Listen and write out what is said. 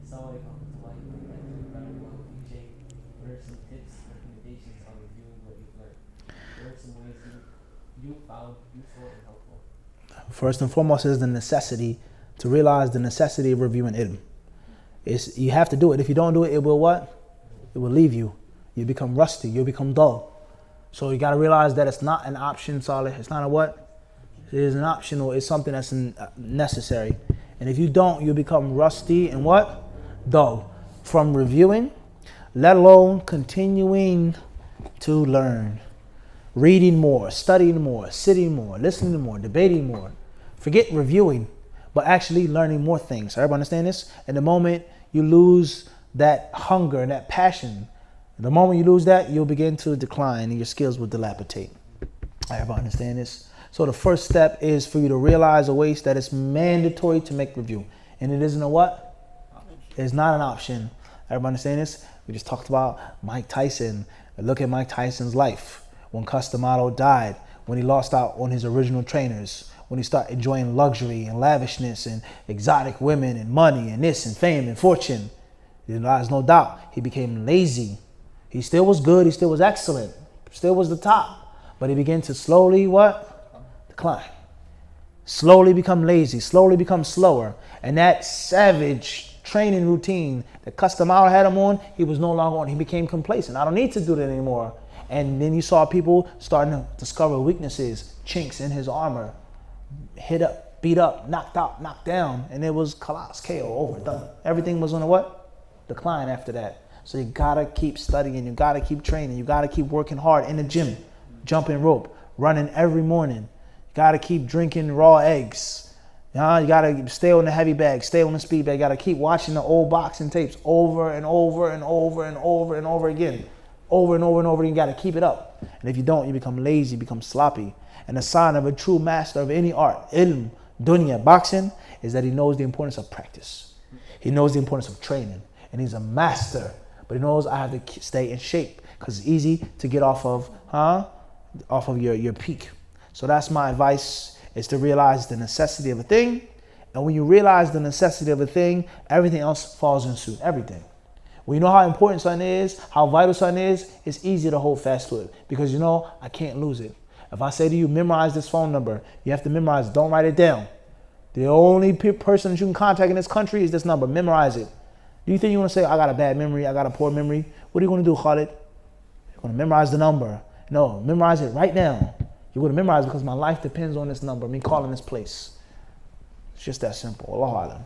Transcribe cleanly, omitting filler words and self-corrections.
Assalamualaikum warahmatullahi wabarakatuh. Well, DJ, what are some tips, recommendations on reviewing what you've learned? What are some ways you found useful and helpful? First and foremost is the necessity to realize the necessity of reviewing ilm. You have to do it. If you don't do it, it will what? It will leave you. You become rusty. You'll become dull. So you got to realize that it's not an option, Salih. It's not a what? It is an optional. It's something that's necessary. And if you don't, you become rusty and what? Dull. From reviewing, let alone continuing to learn. Reading more, studying more, sitting more, listening more, debating more. Forget reviewing, but actually learning more things. Everybody understand this? And the moment you lose that hunger and that passion, the moment you lose that, you'll begin to decline and your skills will dilapidate. Everybody understand this? So the first step is for you to realize a waste that it's mandatory to make review. And it isn't a what? It's not an option. Everybody understand this? We just talked about Mike Tyson. Look at Mike Tyson's life. When Cus D'Amato died, when he lost out on his original trainers, when he started enjoying luxury and lavishness and exotic women and money and this and fame and fortune, there's no doubt he became lazy. He still was good, he still was excellent, still was the top, but he began to slowly what? Decline. Slowly become lazy, slowly become slower. And that savage training routine that Cus D'Amato had him on, he was no longer on. He became complacent. I don't need to do that anymore. And then you saw people starting to discover weaknesses, chinks in his armor, hit up, beat up, knocked out, knocked down, and it was collapse, KO, over, done. Everything was on a what? Decline after that. So you gotta keep studying, you gotta keep training, you gotta keep working hard in the gym, jumping rope, running every morning. You gotta keep drinking raw eggs. You gotta stay on the heavy bag, stay on the speed bag. You gotta keep watching the old boxing tapes over and over and over and over and over again. Over and over and over, you gotta keep it up. And if you don't, you become lazy, become sloppy. And the sign of a true master of any art, ilm, dunya, boxing, is that he knows the importance of practice. He knows the importance of training. And he's a master. But he knows I have to stay in shape because it's easy to get off of your peak. So that's my advice, is to realize the necessity of a thing. And when you realize the necessity of a thing, everything else falls in suit, everything. When you know how important something is, how vital something is, it's easy to hold fast to it because you know I can't lose it. If I say to you, memorize this phone number, you have to memorize it. Don't write it down. The only person that you can contact in this country is this number. Memorize it. Do you think you want to say, I got a bad memory, I got a poor memory? What are you going to do, Khalid? You're going to memorize the number. No, memorize it right now. You're going to memorize it because my life depends on this number, me calling this place. It's just that simple. Allahu Alam.